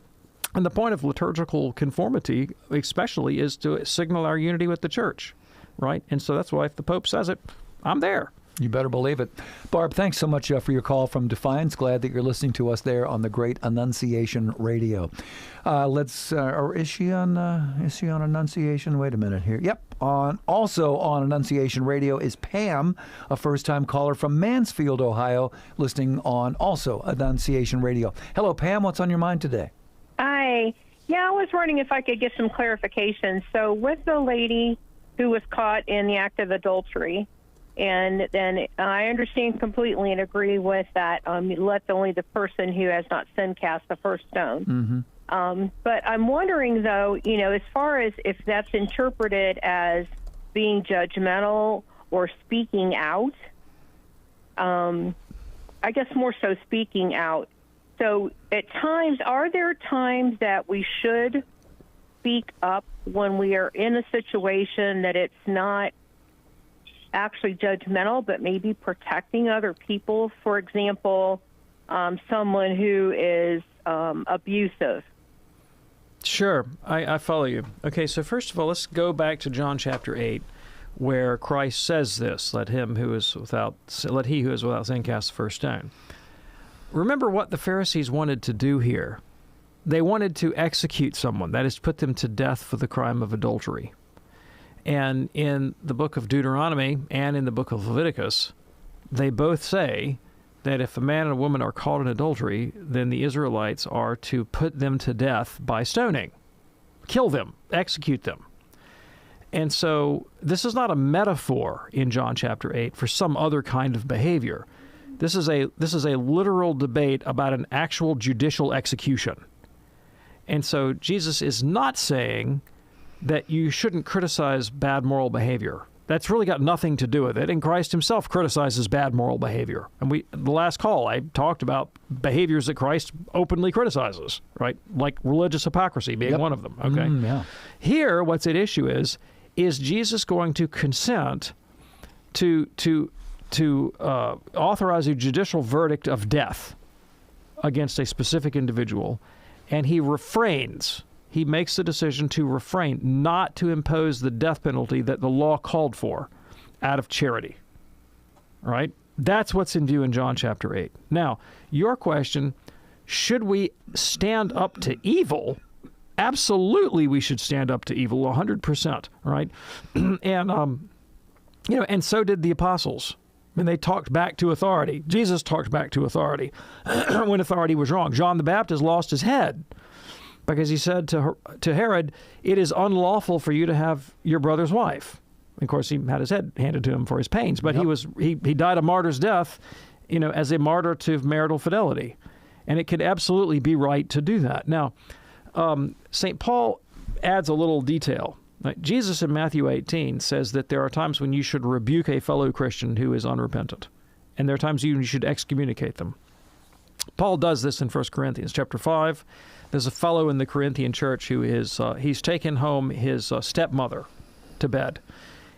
And the point of liturgical conformity, especially, is to signal our unity with the church, right? And so that's why if the Pope says it, I'm there. You better believe it. Barb, thanks so much for your call from Defiance. Glad that you're listening to us there on the Great Annunciation Radio. Or is she on Annunciation? Wait a minute here. Yep. Also on Annunciation Radio is Pam, a first-time caller from Mansfield, Ohio, listening on also Annunciation Radio. Hello, Pam. What's on your mind today? Hi. Yeah, I was wondering if I could get some clarification. So with the lady who was caught in the act of adultery, and then I understand completely and agree with that. Let only the person who has not sinned cast the first stone. Mm-hmm. But I'm wondering, though, as far as if that's interpreted as being judgmental or speaking out, I guess more so speaking out. So at times, are there times that we should speak up when we are in a situation that it's not actually judgmental, but maybe protecting other people? For example, someone who is abusive. Sure, I follow you. Okay, so first of all, let's go back to John chapter 8, where Christ says this, let he who is without sin cast the first stone. Remember what the Pharisees wanted to do here. They wanted to execute someone, that is, put them to death for the crime of adultery. And in the book of Deuteronomy and in the book of Leviticus, they both say that if a man and a woman are caught in adultery, then the Israelites are to put them to death by stoning, kill them, execute them. And so this is not a metaphor in John chapter 8 for some other kind of behavior. This is a literal debate about an actual judicial execution. And so Jesus is not saying that you shouldn't criticize bad moral behavior. That's really got nothing to do with it. And Christ himself criticizes bad moral behavior. And the last call, I talked about behaviors that Christ openly criticizes, right? Like religious hypocrisy being one of them, okay? Yeah. Here, what's at issue is Jesus going to consent to authorize a judicial verdict of death against a specific individual, and he refrains. He makes the decision to refrain, not to impose the death penalty that the law called for out of charity, right? That's what's in view in John chapter 8. Now, your question, should we stand up to evil? Absolutely, we should stand up to evil, 100%, right? And so did the apostles. And they talked back to authority. Jesus talked back to authority when authority was wrong. John the Baptist lost his head because he said to Herod, "It is unlawful for you to have your brother's wife." Of course, he had his head handed to him for his pains, but he died a martyr's death, as a martyr to marital fidelity, and it could absolutely be right to do that. Now, St. Paul adds a little detail. Right? Jesus in Matthew 18 says that there are times when you should rebuke a fellow Christian who is unrepentant, and there are times you should excommunicate them. Paul does this in 1 Corinthians chapter 5. There's a fellow in the Corinthian church who is he's taken home his stepmother to bed,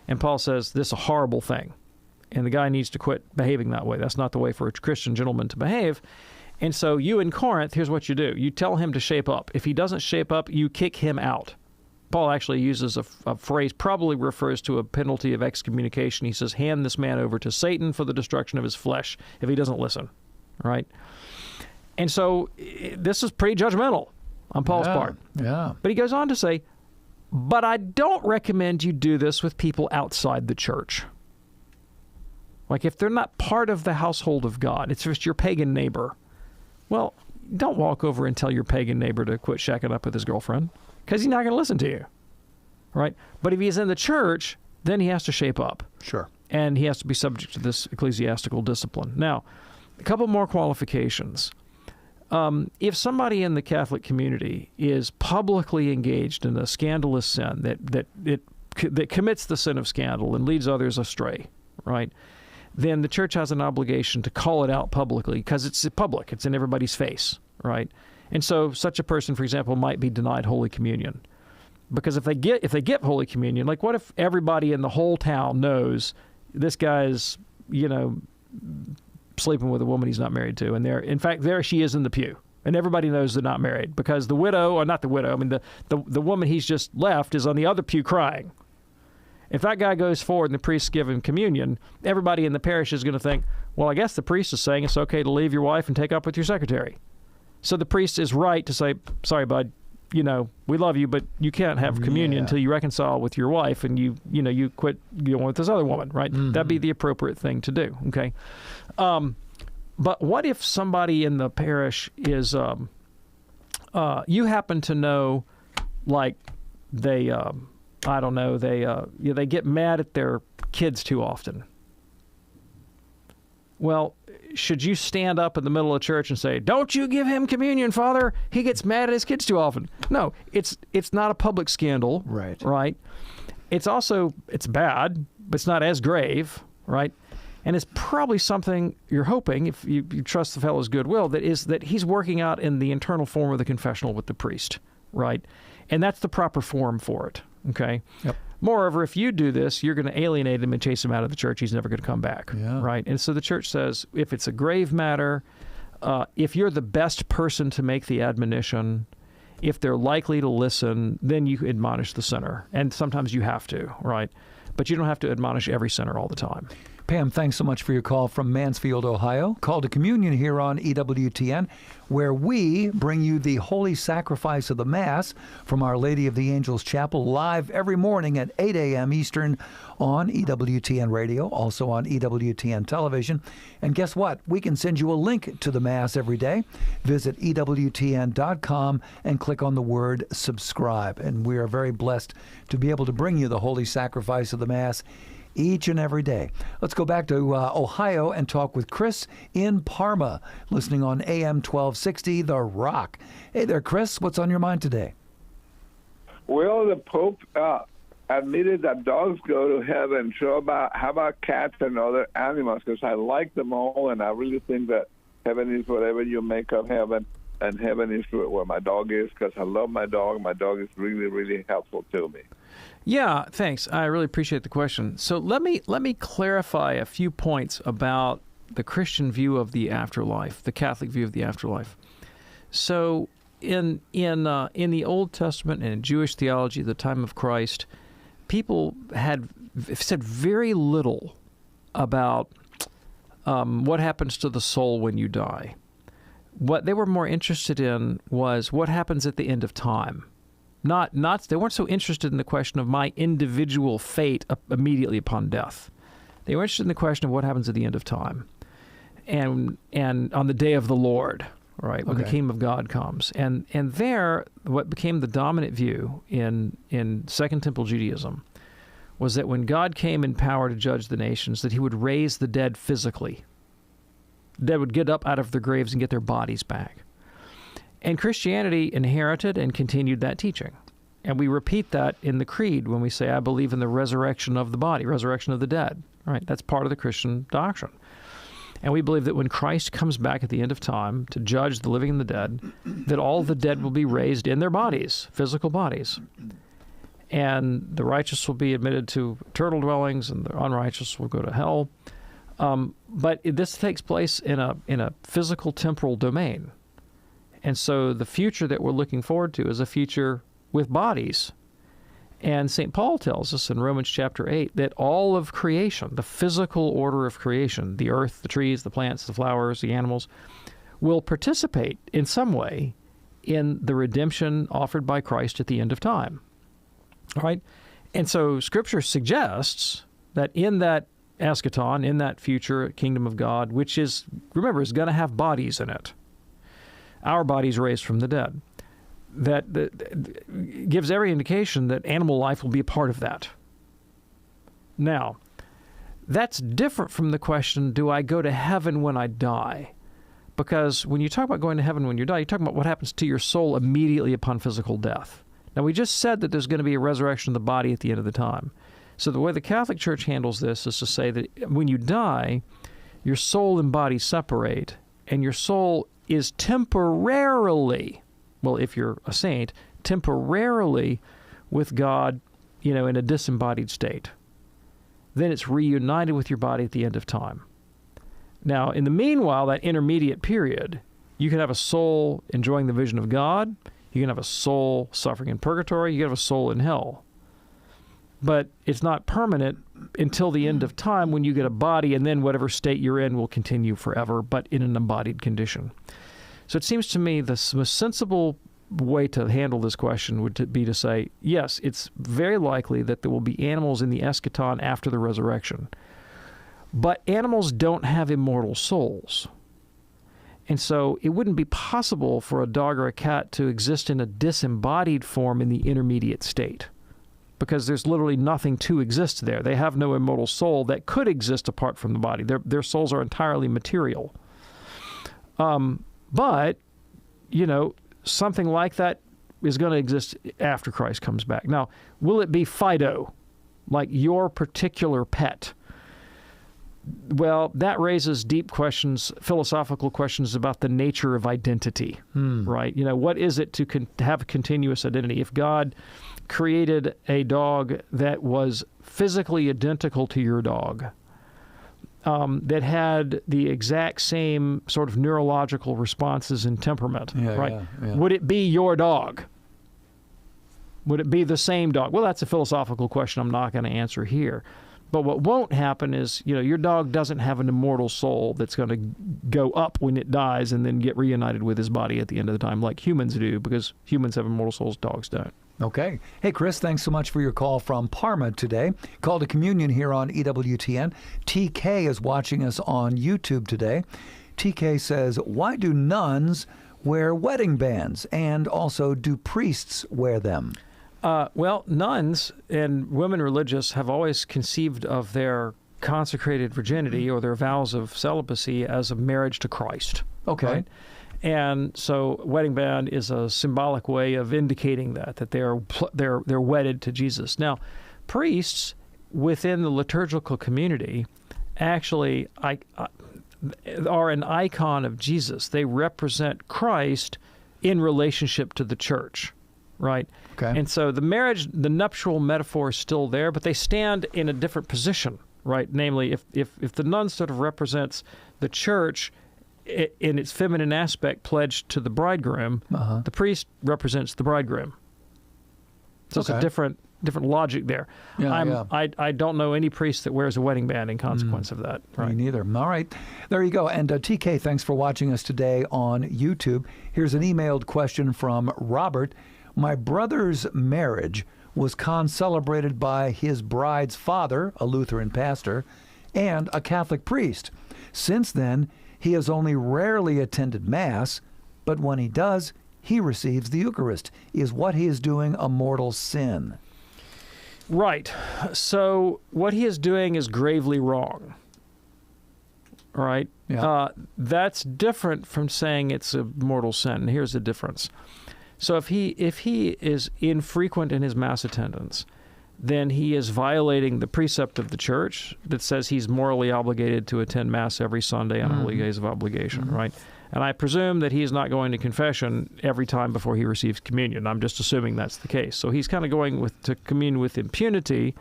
and Paul says this is a horrible thing, and the guy needs to quit behaving that way. That's not the way for a Christian gentleman to behave. And so you in Corinth, here's what you do. You tell him to shape up. If he doesn't shape up, you kick him out. Paul actually uses a phrase, probably refers to a penalty of excommunication. He says, hand this man over to Satan for the destruction of his flesh if he doesn't listen, right? And so this is pretty judgmental on Paul's part. Yeah. But he goes on to say, but I don't recommend you do this with people outside the church. Like if they're not part of the household of God, it's just your pagan neighbor. Well, don't walk over and tell your pagan neighbor to quit shacking up with his girlfriend, because he's not going to listen to you, right? But if he's in the church, then he has to shape up. Sure. And he has to be subject to this ecclesiastical discipline. Now, a couple more qualifications. If somebody in the Catholic community is publicly engaged in a scandalous sin that commits the sin of scandal and leads others astray, right, then the church has an obligation to call it out publicly because it's public. It's in everybody's face, right? And so such a person, for example, might be denied Holy Communion. Because if they get Holy Communion, like what if everybody in the whole town knows this guy's, sleeping with a woman he's not married to, and there she is in the pew, and everybody knows they're not married because the widow, or not the widow, I mean the woman he's just left is on the other pew crying. If that guy goes forward and the priest's giving communion, everybody in the parish is going to think, well, I guess the priest is saying it's okay to leave your wife and take up with your secretary. So the priest is right to say, sorry, bud, we love you, but you can't have communion until you reconcile with your wife and you quit going with this other woman, right? Mm-hmm. That'd be the appropriate thing to do, okay? But what if somebody in the parish is, you happen to know, like they, they get mad at their kids too often. Well, should you stand up in the middle of church and say, don't you give him communion, Father? He gets mad at his kids too often. No, it's not a public scandal. Right. Right? It's bad, but it's not as grave, right? And it's probably something you're hoping, if you trust the fellow's goodwill, that he's working out in the internal form of the confessional with the priest, right? And that's the proper form for it, okay? Yep. Moreover, if you do this, you're going to alienate him and chase him out of the church. He's never going to come back, right? And so the church says, if it's a grave matter, if you're the best person to make the admonition, if they're likely to listen, then you admonish the sinner. And sometimes you have to, right? But you don't have to admonish every sinner all the time. Pam, thanks so much for your call from Mansfield, Ohio. Call to Communion here on EWTN, where we bring you the holy sacrifice of the Mass from Our Lady of the Angels Chapel live every morning at 8 a.m. Eastern on EWTN Radio, also on EWTN Television. And guess what? We can send you a link to the Mass every day. Visit EWTN.com and click on the word subscribe. And we are very blessed to be able to bring you the holy sacrifice of the Mass each and every day. Let's go back to Ohio and talk with Chris in Parma, listening on AM 1260, The Rock. Hey there, Chris. What's on your mind today? Well, the Pope admitted that dogs go to heaven. So how about cats and other animals? Because I like them all, and I really think that heaven is whatever you make of heaven, and heaven is where my dog is, because I love my dog. My dog is really, really helpful to me. Yeah, thanks. I really appreciate the question. So let me clarify a few points about the Christian view of the afterlife, the Catholic view of the afterlife. So in the Old Testament and in Jewish theology at the time of Christ, people had said very little about what happens to the soul when you die. What they were more interested in was what happens at the end of time. They weren't so interested in the question of my individual fate immediately upon death. They were interested in the question of what happens at the end of time, and on the day of the Lord, right, when the kingdom of God comes. And there, what became the dominant view in Second Temple Judaism was that when God came in power to judge the nations, that he would raise the dead physically. The dead would get up out of their graves and get their bodies back. And Christianity inherited and continued that teaching. And we repeat that in the creed when we say, I believe in the resurrection of the body, resurrection of the dead. Right? That's part of the Christian doctrine. And we believe that when Christ comes back at the end of time to judge the living and the dead, that all the dead will be raised in their bodies, physical bodies. And the righteous will be admitted to eternal dwellings, and the unrighteous will go to hell. But this takes place in a physical, temporal domain. And so the future that we're looking forward to is a future with bodies. And St. Paul tells us in Romans chapter 8 that all of creation, the physical order of creation, the earth, the trees, the plants, the flowers, the animals, will participate in some way in the redemption offered by Christ at the end of time. All right? And so Scripture suggests that in that eschaton, in that future kingdom of God, which is, remember, is going to have bodies in it, our bodies raised from the dead, that gives every indication that animal life will be a part of that. Now, that's different from the question, do I go to heaven when I die? Because when you talk about going to heaven when you die, you're talking about what happens to your soul immediately upon physical death. Now, we just said that there's going to be a resurrection of the body at the end of the time. So the way the Catholic Church handles this is to say that when you die, your soul and body separate, and your soul is temporarily, well, if you're a saint, temporarily with God, in a disembodied state. Then it's reunited with your body at the end of time. Now, in the meanwhile, that intermediate period, you can have a soul enjoying the vision of God, you can have a soul suffering in purgatory, you can have a soul in hell. But it's not permanent until the end of time when you get a body, and then whatever state you're in will continue forever, but in an embodied condition. So it seems to me the most sensible way to handle this question would be to say, yes, it's very likely that there will be animals in the eschaton after the resurrection. But animals don't have immortal souls. And so it wouldn't be possible for a dog or a cat to exist in a disembodied form in the intermediate state, because there's literally nothing to exist there. They have no immortal soul that could exist apart from the body. Their souls are entirely material. But, something like that is going to exist after Christ comes back. Now, will it be Fido, like your particular pet? Well, that raises deep questions, philosophical questions about the nature of identity, right? What is it to have a continuous identity? If God created a dog that was physically identical to your dog, that had the exact same sort of neurological responses and temperament, right? Yeah. Would it be your dog? Would it be the same dog? Well, that's a philosophical question I'm not going to answer here. But what won't happen is, your dog doesn't have an immortal soul that's going to go up when it dies and then get reunited with his body at the end of the time like humans do, because humans have immortal souls, dogs don't. Okay. Hey, Chris, thanks so much for your call from Parma today. Call to Communion here on EWTN. TK is watching us on YouTube today. TK says, why do nuns wear wedding bands, and also do priests wear them? Well, nuns and women religious have always conceived of their consecrated virginity or their vows of celibacy as a marriage to Christ. Okay. Right? And so wedding band is a symbolic way of indicating that they're wedded to Jesus. Now, priests within the liturgical community actually are an icon of Jesus. They represent Christ in relationship to the church, right? Okay. And so the marriage, the nuptial metaphor is still there, but they stand in a different position, right? Namely, if the nun sort of represents the church in its feminine aspect pledged to the bridegroom, the priest represents the bridegroom. So it's a different logic there. I don't know any priest that wears a wedding band in consequence of that. Right? Me neither. All right. There you go. And TK, thanks for watching us today on YouTube. Here's an emailed question from Robert. My brother's marriage was concelebrated by his bride's father, a Lutheran pastor, and a Catholic priest. Since then, he has only rarely attended Mass, But when he does, he receives the Eucharist. Is what he is doing a mortal sin? Right. So what he is doing is gravely wrong. Right? Yeah. That's different from saying it's a mortal sin. And here's the difference. So if he is infrequent in his Mass attendance, then he is violating the precept of the Church that says he's morally obligated to attend Mass every Sunday on holy days of obligation, right? And I presume that he's not going to confession every time before he receives communion. I'm just assuming that's the case. So he's kind of going to commune with impunity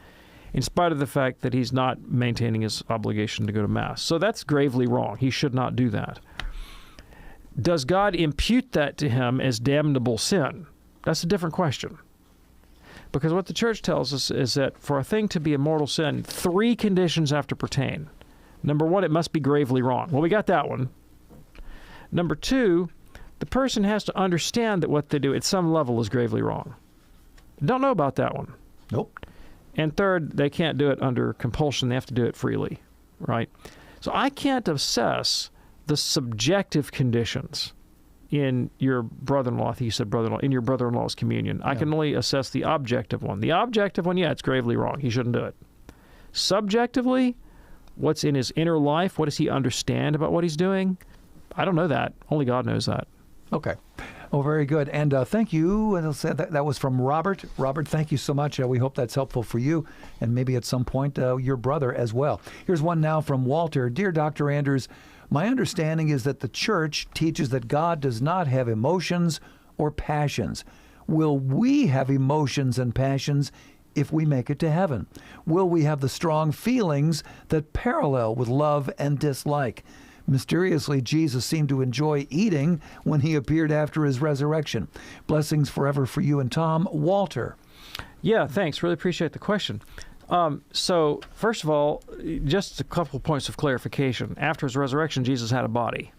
in spite of the fact that he's not maintaining his obligation to go to Mass. So that's gravely wrong. He should not do that. Does God impute that to him as damnable sin? That's a different question. Because what the Church tells us is that for a thing to be a mortal sin, 3 conditions have to pertain. Number 1, it must be gravely wrong. Well, we got that one. Number 2, the person has to understand that what they do at some level is gravely wrong. Don't know about that one. Nope. And third, they can't do it under compulsion. They have to do it freely, right? So I can't assess the subjective conditions in your brother-in-law, I think you said brother-in-law, in your brother-in-law's communion. I can only assess the objective one. The objective one, yeah, it's gravely wrong. He shouldn't do it. Subjectively, what's in his inner life? What does he understand about what he's doing? I don't know that. Only God knows that. Okay. Oh, very good. And thank you. And that was from Robert. Robert, thank you so much. We hope that's helpful for you and maybe at some point your brother as well. Here's one now from Walter. Dear Dr. Anders, my understanding is that the Church teaches that God does not have emotions or passions. Will we have emotions and passions if we make it to heaven? Will we have the strong feelings that parallel with love and dislike? Mysteriously, Jesus seemed to enjoy eating when he appeared after his resurrection. Blessings forever for you and Tom. Walter. Yeah, thanks. Really appreciate the question. So, first of all, just a couple points of clarification. After his resurrection, Jesus had a body.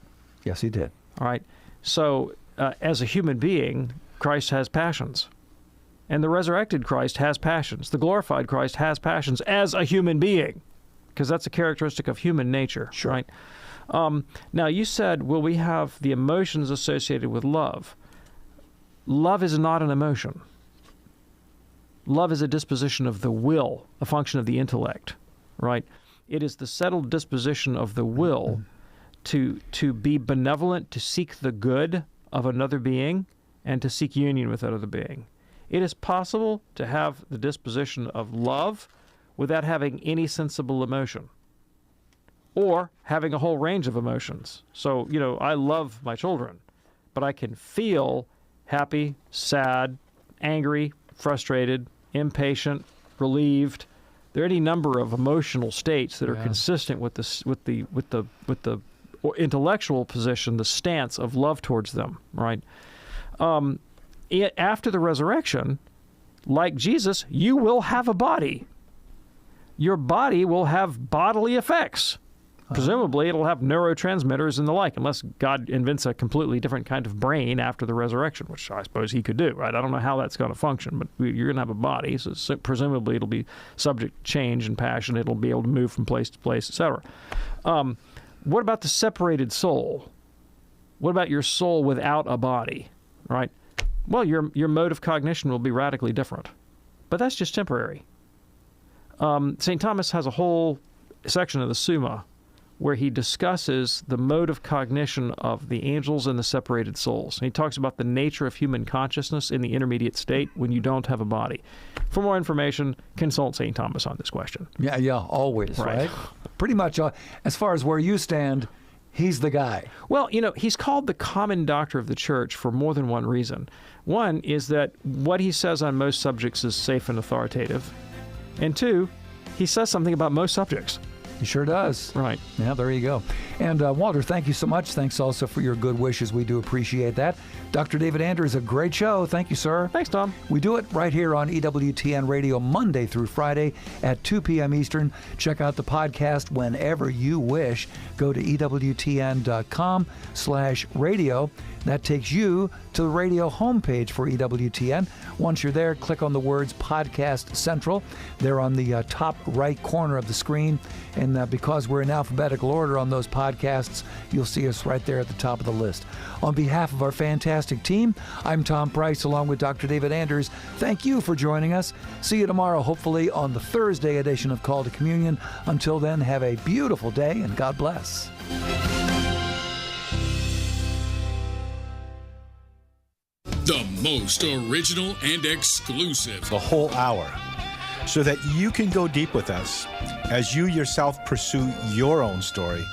Yes, he did. All right. So, as a human being, Christ has passions. And the resurrected Christ has passions. The glorified Christ has passions as a human being, because that's a characteristic of human nature, sure. Right? Now, you said, will we have the emotions associated with love? Love is not an emotion. Love is a disposition of the will, a function of the intellect, right? It is the settled disposition of the will to be benevolent, to seek the good of another being, and to seek union with that other being. It is possible to have the disposition of love without having any sensible emotion, or having a whole range of emotions. So, I love my children, but I can feel happy, sad, angry, frustrated, impatient, relieved. There are any number of emotional states that are consistent with the intellectual position, the stance of love towards them, right? After the resurrection, like Jesus, you will have a body. Your body will have bodily effects. Presumably, it'll have neurotransmitters and the like, unless God invents a completely different kind of brain after the resurrection, which I suppose he could do, right? I don't know how that's going to function, but you're going to have a body, so presumably it'll be subject to change and passion. It'll be able to move from place to place, etc. What about the separated soul? What about your soul without a body, right? Well, your mode of cognition will be radically different, but that's just temporary. St. Thomas has a whole section of the Summa where he discusses the mode of cognition of the angels and the separated souls. And he talks about the nature of human consciousness in the intermediate state when you don't have a body. For more information, consult St. Thomas on this question. Yeah, always, right? Pretty much, as far as where you stand, he's the guy. Well, he's called the common doctor of the Church for more than one reason. One is that what he says on most subjects is safe and authoritative. And 2, he says something about most subjects. He sure does. Right. Yeah, there you go. And Walter, thank you so much. Thanks also for your good wishes. We do appreciate that. Dr. David Anders, a great show. Thank you, sir. Thanks, Tom. We do it right here on EWTN Radio Monday through Friday at 2 p.m. Eastern. Check out the podcast whenever you wish. Go to EWTN.com/radio. That takes you to the radio homepage for EWTN. Once you're there, click on the words Podcast Central. They're on the top right corner of the screen, and And because we're in alphabetical order on those podcasts, you'll see us right there at the top of the list. On behalf of our fantastic team, I'm Tom Price along with Dr. David Anders. Thank you for joining us. See you tomorrow, hopefully on the Thursday edition of Call to Communion. Until then, have a beautiful day and God bless. The most original and exclusive. The whole hour. So that you can go deep with us as you yourself pursue your own story